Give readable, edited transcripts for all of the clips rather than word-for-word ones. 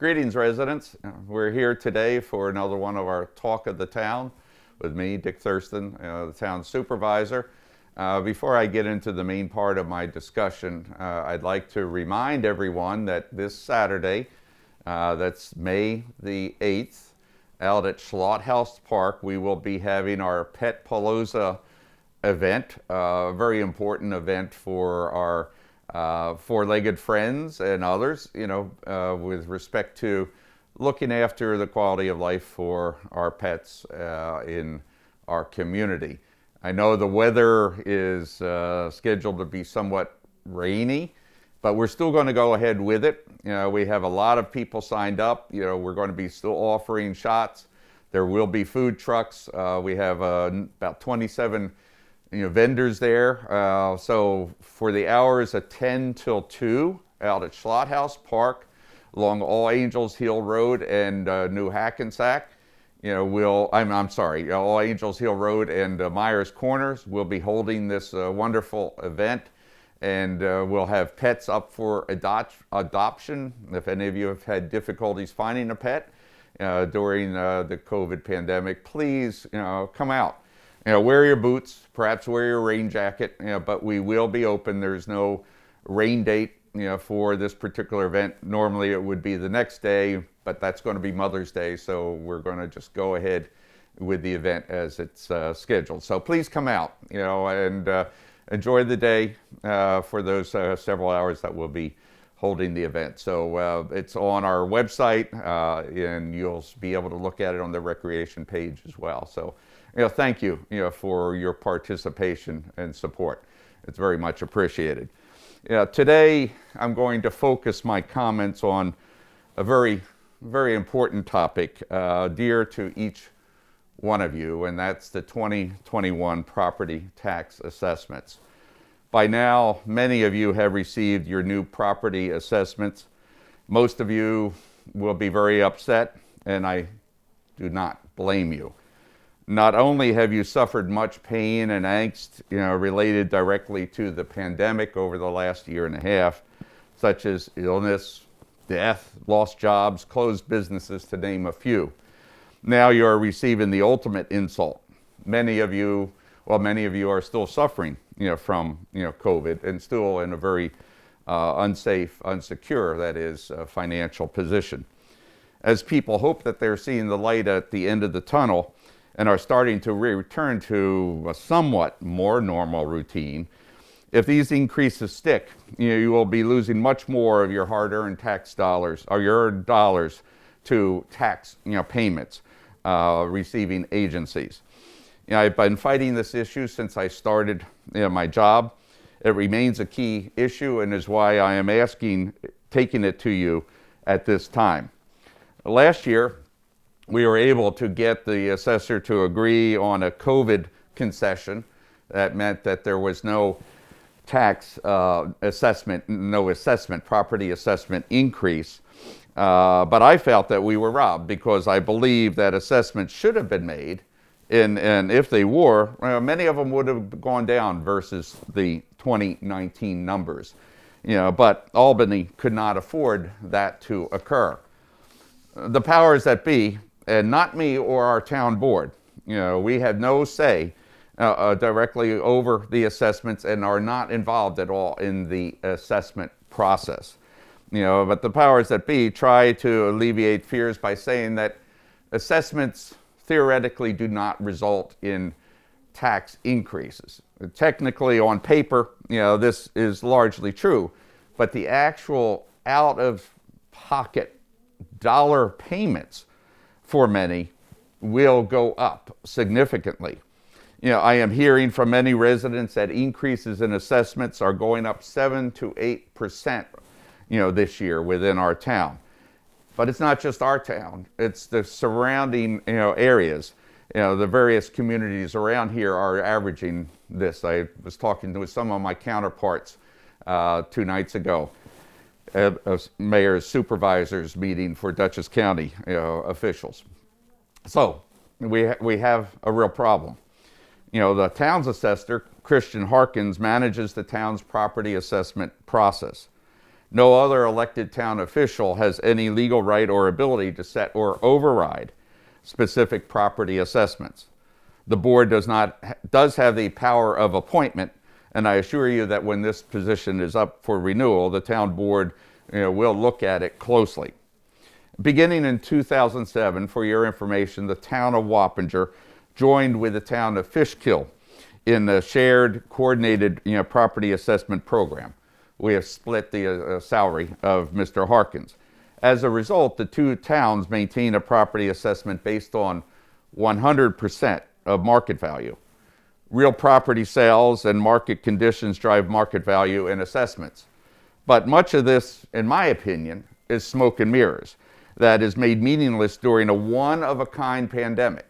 Greetings, residents. We're here today for another one of our Talk of the Town with me, Dick Thurston, the town supervisor. Before I get into the main part of my discussion, I'd like to remind everyone that this Saturday, that's May the 8th, out at Schlothouse Park, we will be having our Pet Palooza event, a very important event for our four-legged friends and others, with respect to looking after the quality of life for our pets in our community. I know the weather is scheduled to be somewhat rainy, but we're still going to go ahead with it. We have a lot of people signed up. We're going to be still offering shots. There will be food trucks. We have about 27 vendors there. So for the hours of 10 till 2 out at Schlothouse Park along All Angels Hill Road and New Hackensack, All Angels Hill Road and Myers Corners, we'll be holding this wonderful event, and we'll have pets up for adoption. If any of you have had difficulties finding a pet during the COVID pandemic, please come out. Wear your boots, perhaps wear your rain jacket, but we will be open. There's no rain date, for this particular event. Normally it would be the next day, but that's going to be Mother's Day, so we're going to just go ahead with the event as it's scheduled. So please come out, and enjoy the day for those several hours that we'll be holding the event. So it's on our website, and you'll be able to look at it on the recreation page as well. So thank you, for your participation and support. It's very much appreciated. Today, I'm going to focus my comments on a very, very important topic dear to each one of you, and that's the 2021 property tax assessments. By now, many of you have received your new property assessments. Most of you will be very upset, and I do not blame you. Not only have you suffered much pain and angst, related directly to the pandemic over the last year and a half, such as illness, death, lost jobs, closed businesses, to name a few. Now you are receiving the ultimate insult. Many of you are still suffering, from, COVID, and still in a very unsafe, unsecure, that is, financial position. As people hope that they're seeing the light at the end of the tunnel, and are starting to return to a somewhat more normal routine, if these increases stick, you will be losing much more of your hard-earned tax dollars, or your dollars to tax payments, receiving agencies. I've been fighting this issue since I started my job. It remains a key issue, and is why I am taking it to you at this time. Last year, we were able to get the assessor to agree on a COVID concession. That meant that there was no tax property assessment increase. But I felt that we were robbed, because I believe that assessments should have been made, and if they were, many of them would have gone down versus the 2019 numbers. But Albany could not afford that to occur. The powers that be, and not me or our town board, we had no say directly over the assessments, and are not involved at all in the assessment process. But the powers that be try to alleviate fears by saying that assessments theoretically do not result in tax increases. Technically, on paper, this is largely true, but the actual out-of-pocket dollar payments for many will go up significantly. I am hearing from many residents that increases in assessments are going up 7 to 8%, this year within our town. But it's not just our town; it's the surrounding, areas. The various communities around here are averaging this. I was talking with some of my counterparts 2 nights ago. Mayor's supervisors meeting for Dutchess County officials. So we have a real problem. The town's assessor, Christian Harkins, manages the town's property assessment process. No other elected town official has any legal right or ability to set or override specific property assessments. The board does have the power of appointment, and I assure you that when this position is up for renewal, the town board will look at it closely. Beginning in 2007, for your information, the town of Wappinger joined with the town of Fishkill in the shared coordinated property assessment program. We have split the salary of Mr. Harkins. As a result, the two towns maintain a property assessment based on 100% of market value. Real property sales and market conditions drive market value and assessments. But much of this, in my opinion, is smoke and mirrors that is made meaningless during a one-of-a-kind pandemic.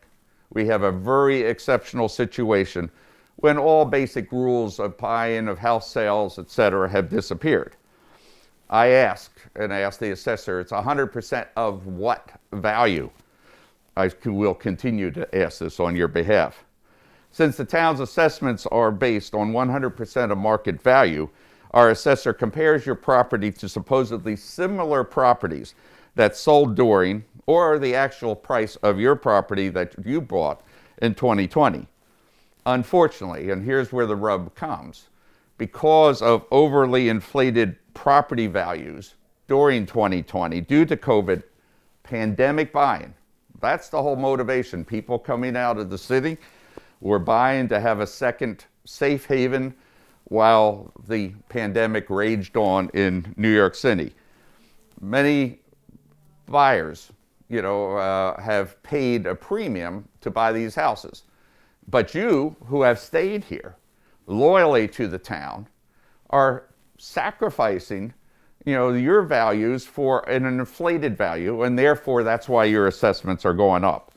We have a very exceptional situation when all basic rules of buy-in of house sales, etc., have disappeared. I asked the assessor, it's 100% of what value? I will continue to ask this on your behalf. Since the town's assessments are based on 100% of market value, our assessor compares your property to supposedly similar properties that sold during or the actual price of your property that you bought in 2020. Unfortunately, and here's where the rub comes, because of overly inflated property values during 2020 due to COVID, pandemic buying, that's the whole motivation. People coming out of the city were buying to have a second safe haven while the pandemic raged on in New York City. Many buyers, have paid a premium to buy these houses. But you, who have stayed here loyally to the town, are sacrificing, your values for an inflated value, and therefore that's why your assessments are going up.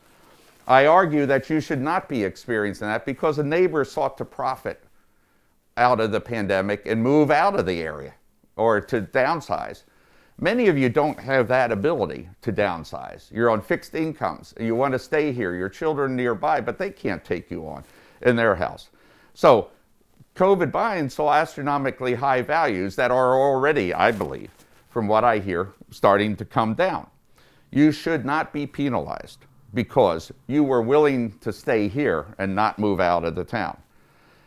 I argue that you should not be experiencing that because a neighbor sought to profit out of the pandemic and move out of the area or to downsize. Many of you don't have that ability to downsize. You're on fixed incomes. You want to stay here. Your children nearby, but they can't take you on in their house. So COVID buying saw astronomically high values that are already, I believe, from what I hear, starting to come down. You should not be penalized because you were willing to stay here and not move out of the town.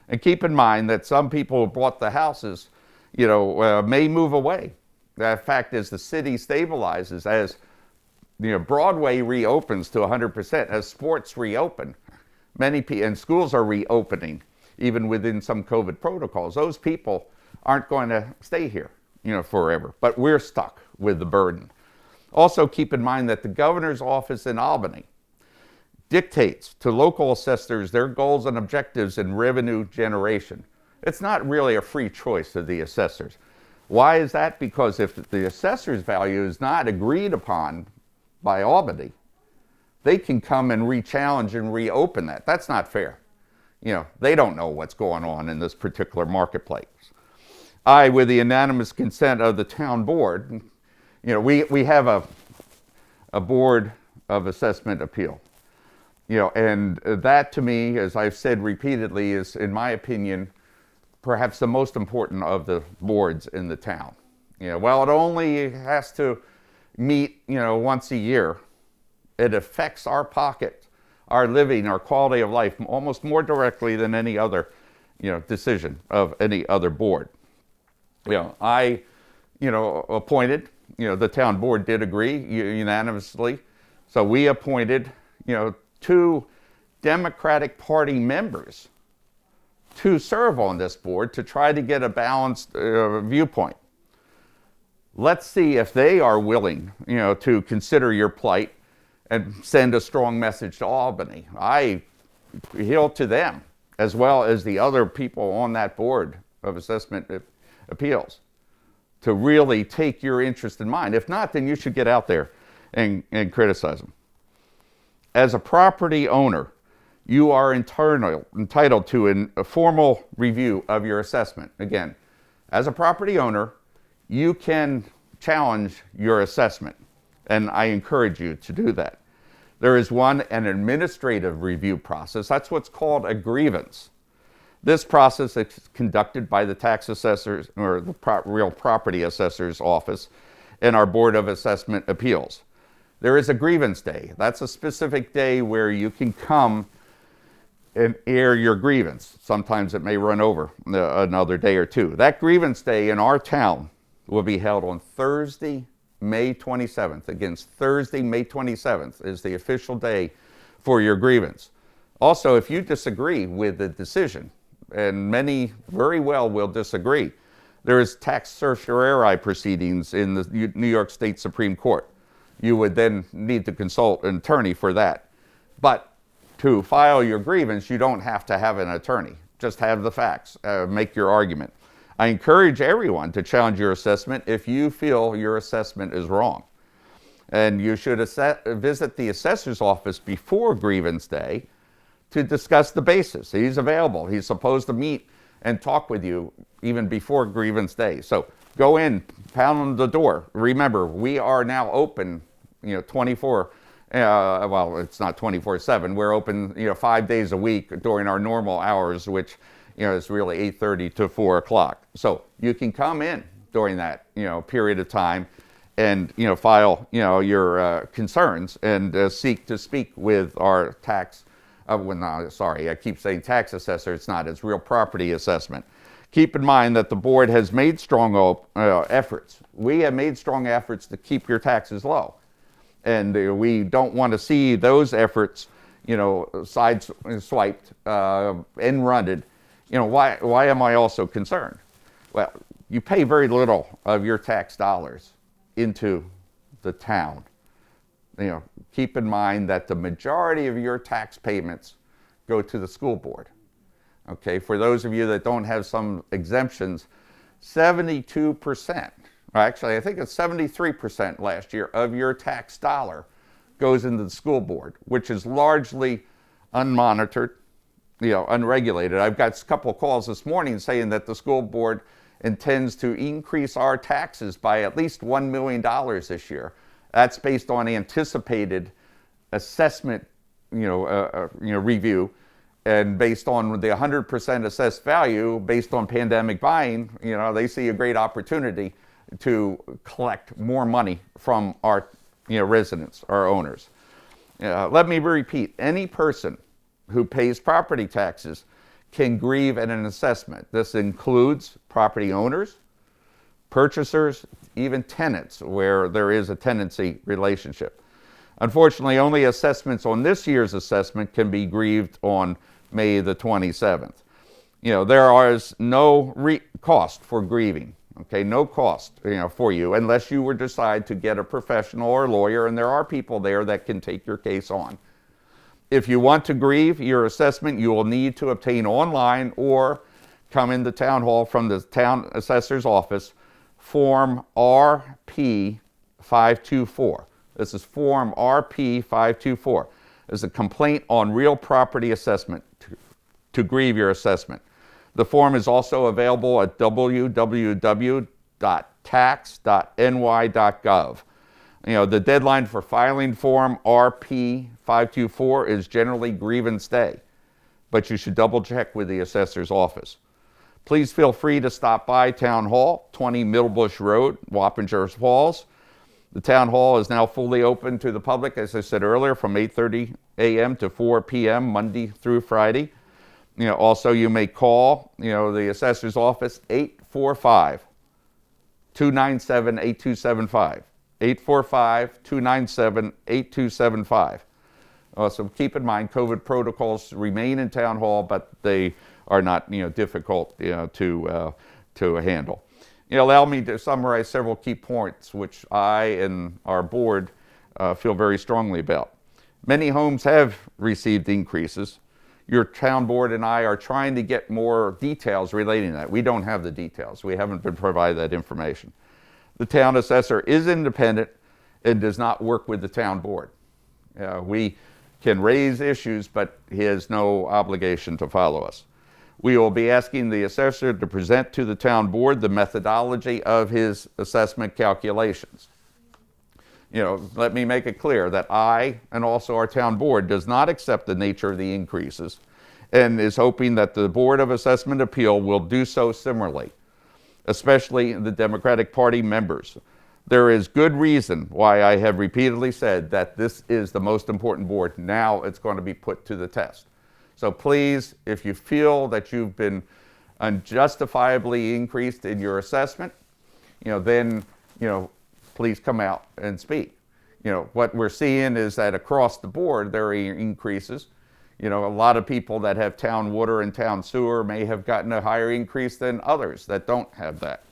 And keep in mind that some people who bought the houses, may move away. The fact is, the city stabilizes as Broadway reopens to 100%, as sports reopen. And schools are reopening, even within some COVID protocols. Those people aren't going to stay here, forever. But we're stuck with the burden. Also, keep in mind that the governor's office in Albany dictates to local assessors their goals and objectives in revenue generation. It's not really a free choice of the assessors. Why is that? Because if the assessor's value is not agreed upon by Albany, they can come and re-challenge and reopen that. That's not fair. They don't know what's going on in this particular marketplace. I, with the unanimous consent of the town board, we have a board of assessment appeal. And that to me, as I've said repeatedly, is, in my opinion, perhaps the most important of the boards in the town. While it only has to meet, once a year, it affects our pocket, our living, our quality of life, almost more directly than any other, decision of any other board. I, appointed, the town board did agree unanimously. So we appointed, 2 Democratic Party members to serve on this board to try to get a balanced viewpoint. Let's see if they are willing, to consider your plight and send a strong message to Albany. I appeal to them, as well as the other people on that board of assessment appeals, to really take your interest in mind. If not, then you should get out there and criticize them. As a property owner, you are entitled to a formal review of your assessment. Again, as a property owner, you can challenge your assessment, and I encourage you to do that. There is an administrative review process. That's what's called a grievance. This process is conducted by the tax assessors or the real property assessor's office and our Board of Assessment Appeals. There is a grievance day. That's a specific day where you can come and air your grievance. Sometimes it may run over another day or two. That grievance day in our town will be held on Thursday, May 27th. Again, Thursday, May 27th is the official day for your grievance. Also, if you disagree with the decision, and many very well will disagree, there is tax certiorari proceedings in the New York State Supreme Court. You would then need to consult an attorney for that. But to file your grievance, you don't have to have an attorney. Just have the facts, make your argument. I encourage everyone to challenge your assessment if you feel your assessment is wrong. And you should visit the assessor's office before grievance day to discuss the basis. He's available. He's supposed to meet and talk with you even before grievance day. So go in, pound on the door. Remember, we are now open, 24. Well, it's not 24/7. We're open, 5 days a week during our normal hours, which, is really 8:30 to 4 o'clock. So you can come in during that, period of time and, file, your concerns and seek to speak with our tax. I keep saying tax assessor. It's not. It's real property assessment. Keep in mind that the board has made strong efforts. We have made strong efforts to keep your taxes low. And we don't want to see those efforts, sideswiped, end runted. Why am I also concerned? Well, you pay very little of your tax dollars into the town. Keep in mind that the majority of your tax payments go to the school board. Okay, for those of you that don't have some exemptions, 72%. Actually, I think it's 73% last year of your tax dollar goes into the school board, which is largely unmonitored, unregulated. I've got a couple of calls this morning saying that the school board intends to increase our taxes by at least $1 million this year. That's based on anticipated assessment, review, and based on the 100% assessed value, based on pandemic buying, they see a great opportunity to collect more money from our residents, our owners. Let me repeat, any person who pays property taxes can grieve at an assessment. This includes property owners, purchasers, even tenants where there is a tenancy relationship. Unfortunately, only assessments on this year's assessment can be grieved on May the 27th. There is no cost for grieving. Okay, no cost, for you unless you would decide to get a professional or lawyer, and there are people there that can take your case on. If you want to grieve your assessment, you will need to obtain online or come into town hall from the town assessor's office Form RP 524. This is Form RP 524. It's a complaint on real property assessment to grieve your assessment. The form is also available at www.tax.ny.gov. The deadline for filing Form RP 524 is generally grievance day, but you should double check with the assessor's office. Please feel free to stop by Town Hall, 20 Middlebush Road, Wappinger Falls. The Town Hall is now fully open to the public, as I said earlier, from 8:30 a.m. to 4 p.m. Monday through Friday. Also you may call, the assessor's office 845-297-8275. 845-297-8275. So keep in mind, COVID protocols remain in Town Hall, but they are not, difficult, to handle. Allow me to summarize several key points which I and our board feel very strongly about. Many homes have received increases. Your town board and I are trying to get more details relating to that. We don't have the details. We haven't been provided that information. The town assessor is independent and does not work with the town board. We can raise issues, but he has no obligation to follow us. We will be asking the assessor to present to the town board the methodology of his assessment calculations. Let me make it clear that I and also our town board does not accept the nature of the increases and is hoping that the Board of Assessment Appeal will do so similarly, especially the Democratic Party members. There is good reason why I have repeatedly said that this is the most important board. Now it's going to be put to the test. So please, if you feel that you've been unjustifiably increased in your assessment, then, please come out and speak. What we're seeing is that across the board there are increases. A lot of people that have town water and town sewer may have gotten a higher increase than others that don't have that.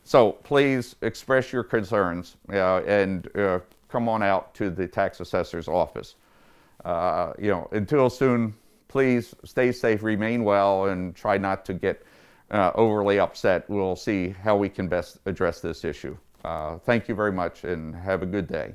So please express your concerns and come on out to the tax assessor's office. Until soon, please stay safe, remain well, and try not to get overly upset. We'll see how we can best address this issue. Thank you very much and have a good day.